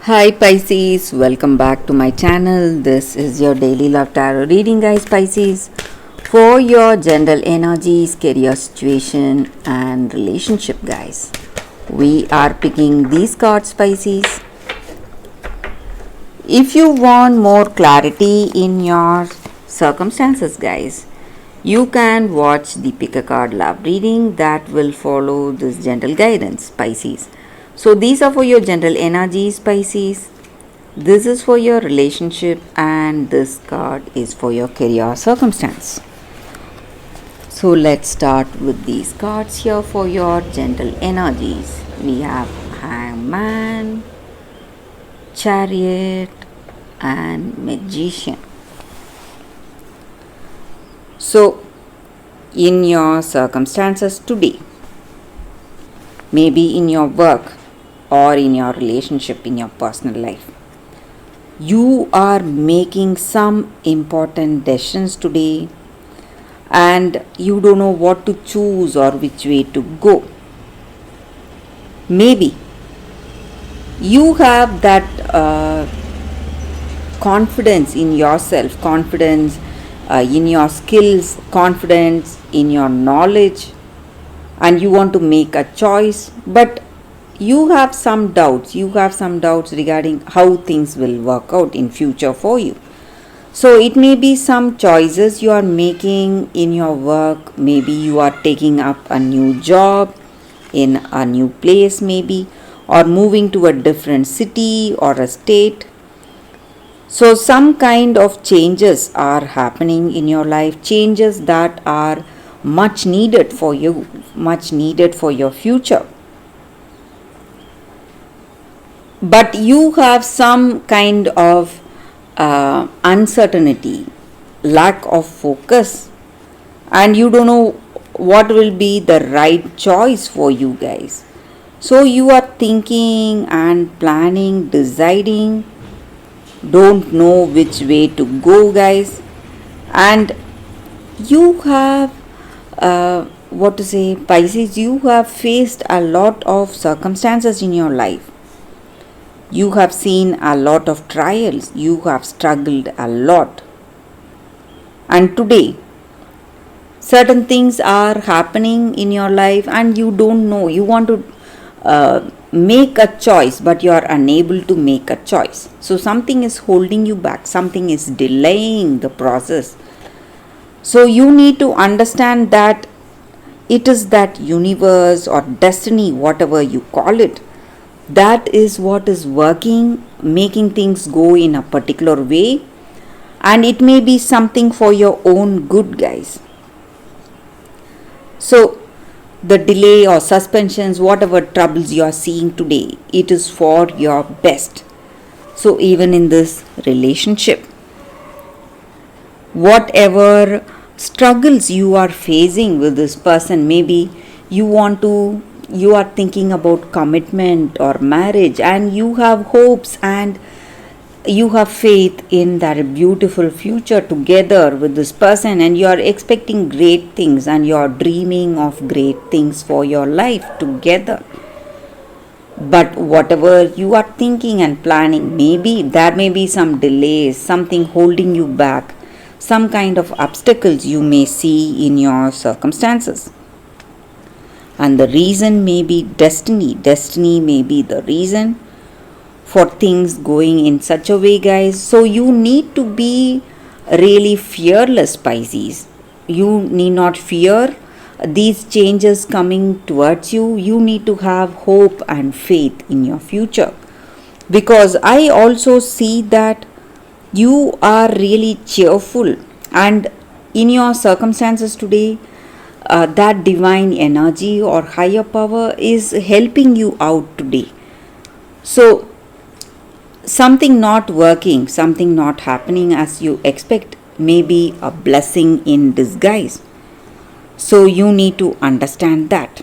Hi Pisces, welcome back to my channel. This is your daily love tarot reading, guys. Pisces, for your general energies, career situation, and relationship, guys. We are picking these cards, Pisces. If you want more clarity in your circumstances, guys, you can watch the pick a card love reading that will follow this gentle guidance, Pisces. So these are for your general energies, Pisces. This is for your relationship, and this card is for your career circumstance. So let's start with these cards here for your gentle energies. We have Hangman, Chariot, and Magician. So, in your circumstances today, maybe in your work or in your relationship, in your personal life, you are making some important decisions today and you don't know what to choose or which way to go. Maybe you have that confidence in yourself, confidence in your skills, confidence in your knowledge, and you want to make a choice, but you have some doubts regarding how things will work out in future for you. So it may be some choices you are making in your work. Maybe you are taking up a new job in a new place, maybe, or moving to a different city or a state. So some kind of changes are happening in your life, changes that are much needed for you, much needed for your future. But you have some kind of uncertainty, lack of focus, and you don't know what will be the right choice for you guys. So you are thinking and planning, deciding, don't know which way to go, guys, and you have Pisces, you have faced a lot of circumstances in your life. You have seen a lot of trials, you have struggled a lot, and today certain things are happening in your life and you don't know, you want to make a choice but you are unable to make a choice. So something is holding you back, something is delaying the process. So you need to understand that it is that universe or destiny, whatever you call it, that is what is working, making things go in a particular way, and it may be something for your own good, guys. So the delay or suspensions, whatever troubles you are seeing today, it is for your best. So even in this relationship, whatever struggles you are facing with this person, maybe you are thinking about commitment or marriage, and you have hopes and you have faith in that beautiful future together with this person, and you are expecting great things and you are dreaming of great things for your life together. But whatever you are thinking and planning, maybe there may be some delays, something holding you back, some kind of obstacles you may see in your circumstances. And the reason may be destiny. Destiny may be the reason for things going in such a way, guys. So you need to be really fearless, Pisces. You need not fear these changes coming towards you. You need to have hope and faith in your future, because I also see that you are really cheerful, and in your circumstances today, that divine energy or higher power is helping you out today. So something not working, something not happening as you expect, may be a blessing in disguise. So you need to understand that,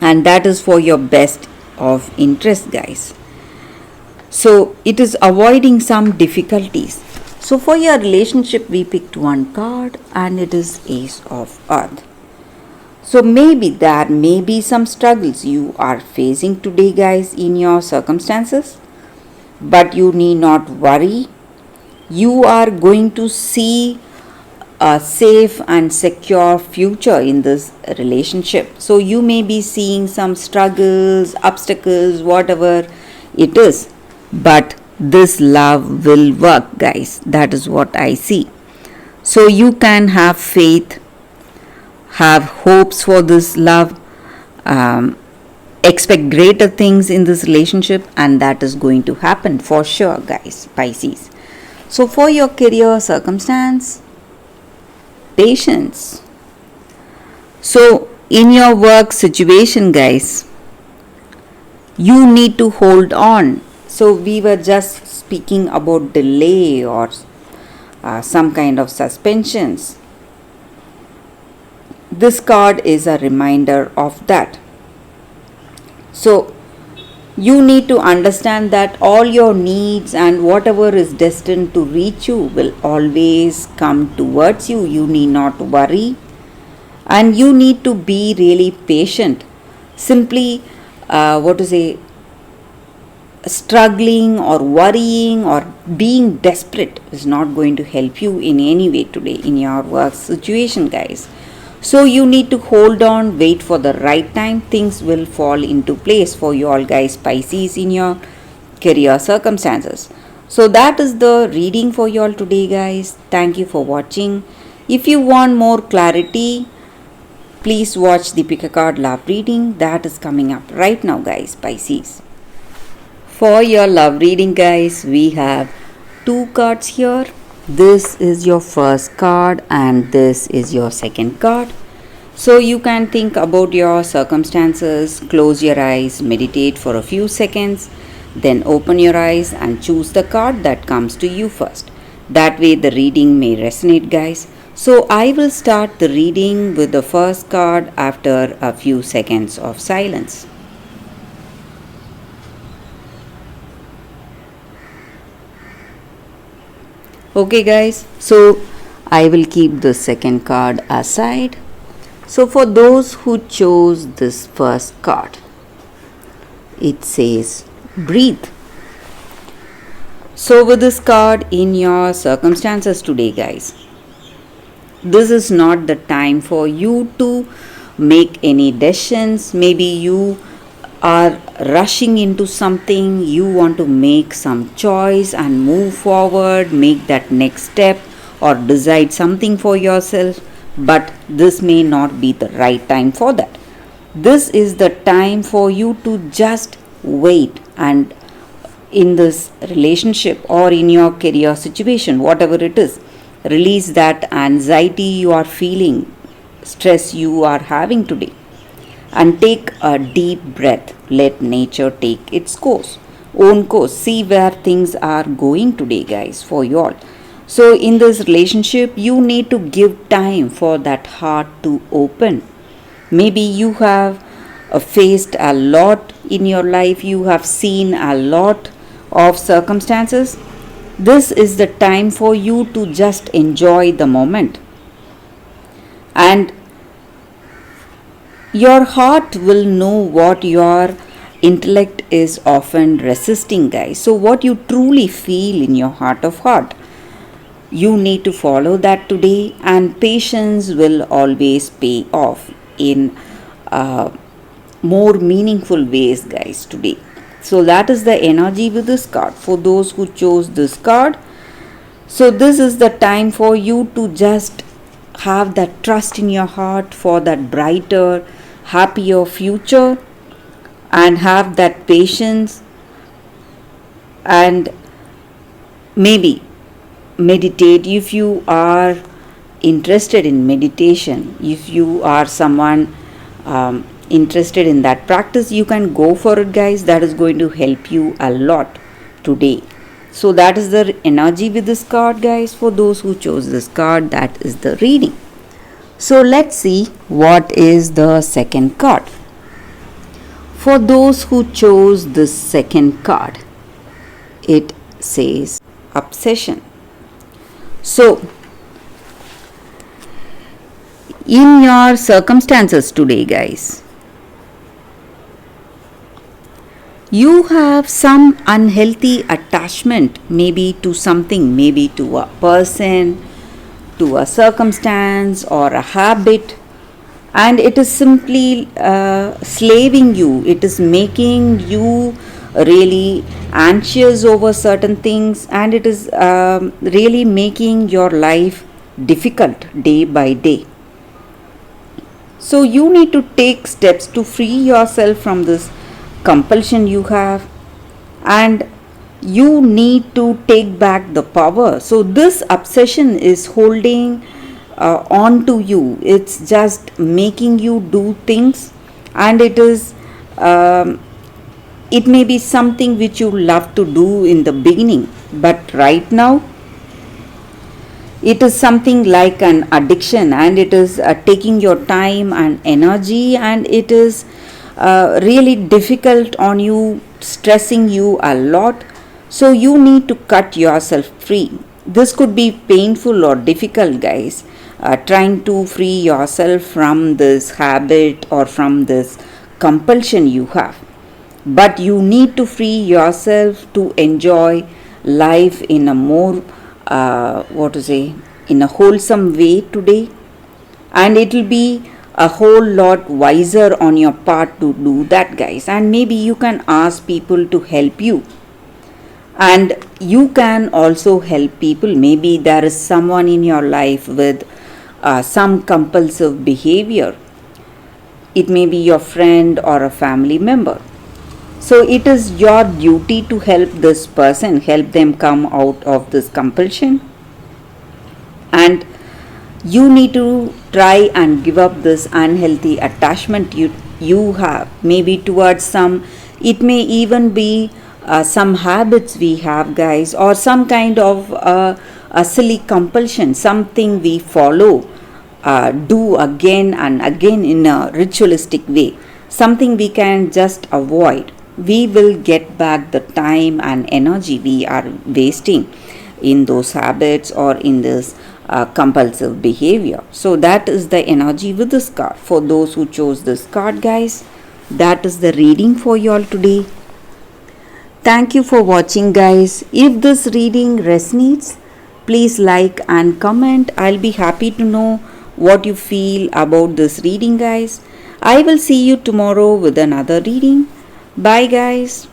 and that is for your best of interest, guys. So it is avoiding some difficulties. So for your relationship, we picked one card and it is Ace of Earth. So maybe there may be some struggles you are facing today, guys, in your circumstances. but you need not worry. You are going to see a safe and secure future in this relationship. So you may be seeing some struggles, obstacles, whatever it is, but this love will work, guys. That is what I see. So you can have faith, have hopes for this love, um, expect greater things in this relationship, and that is going to happen for sure, guys, Pisces. So for your career circumstance, patience. So in your work situation, guys, you need to hold on. So we were just speaking about delay or some kind of suspensions. This card is a reminder of that. So you need to understand that all your needs and whatever is destined to reach you will always come towards you. You need not worry, and you need to be really patient. Simply, struggling or worrying or being desperate is not going to help you in any way today in your work situation, guys. So you need to hold on, wait for the right time. Things will fall into place for you all, guys, Pisces, in your career circumstances. So that is the reading for you all today, guys. Thank you for watching. If you want more clarity, please watch the pick a card love reading that is coming up right now, guys, Pisces. For your love reading, guys, we have two cards here. This is your first card and this is your second card. So you can think about your circumstances, close your eyes, meditate for a few seconds, then open your eyes and choose the card that comes to you first. That way the reading may resonate, guys. So I will start the reading with the first card after a few seconds of silence. Okay, guys, so I will keep the second card aside. So for those who chose this first card, it says breathe. So with this card in your circumstances today, guys, this is not the time for you to make any decisions. Maybe you are rushing into something, you want to make some choice and move forward, make that next step or decide something for yourself, but this may not be the right time for that. This is the time for you to just wait, and in this relationship or in your career situation, whatever it is, release that anxiety you are feeling, stress you are having today, and take a deep breath. Let nature take its own course. See where things are going today, guys, for you all. So in this relationship, you need to give time for that heart to open. Maybe you have faced a lot in your life, you have seen a lot of circumstances. This is the time for you to just enjoy the moment, and your heart will know what your intellect is often resisting, guys. So what you truly feel in your heart of heart, you need to follow that today, and patience will always pay off in more meaningful ways, guys, today. So that is the energy with this card for those who chose this card. So this is the time for you to just have that trust in your heart for that brighter, happier future, and have that patience, and maybe meditate if you are interested in meditation. If you are someone interested in that practice, you can go for it, guys. That is going to help you a lot today. So that is the energy with this card, guys. For those who chose this card, that is the reading. So let's see what is the second card. For those who chose this second card, it says obsession. So in your circumstances today, guys, You have some unhealthy attachment, maybe to something, maybe to a person, to a circumstance, or a habit, and it is simply slaving you. It is making you really anxious over certain things, and it is really making your life difficult day by day. So you need to take steps to free yourself from this compulsion you have, and you need to take back the power. So this obsession is holding on to you. It's just making you do things, and um, it may be something which you love to do in the beginning, but right now it is something like an addiction, and it is taking your time and energy, and it is really difficult on you, stressing you a lot. So you need to cut yourself free. This could be painful or difficult, guys, trying to free yourself from this habit or from this compulsion you have. But you need to free yourself to enjoy life in a more what to say, in a wholesome way today, and it will be a whole lot wiser on your part to do that, guys. And maybe you can ask people to help you, and you can also help people. Maybe there is someone in your life with some compulsive behavior. It may be your friend or a family member. So it is your duty to help this person, help them come out of this compulsion, and you need to try and give up this unhealthy attachment you have, maybe towards some. It may even be some habits we have, guys, or some kind of a silly compulsion, something we follow, do again and again in a ritualistic way, something we can just avoid. We will get back the time and energy we are wasting in those habits or in this compulsive behavior. So that is the energy with this card. For those who chose this card, guys, that is the reading for you all today. Thank you for watching, guys. If this reading resonates, please like and comment. I'll be happy to know what you feel about this reading, guys. I will see you tomorrow with another reading. Bye, guys.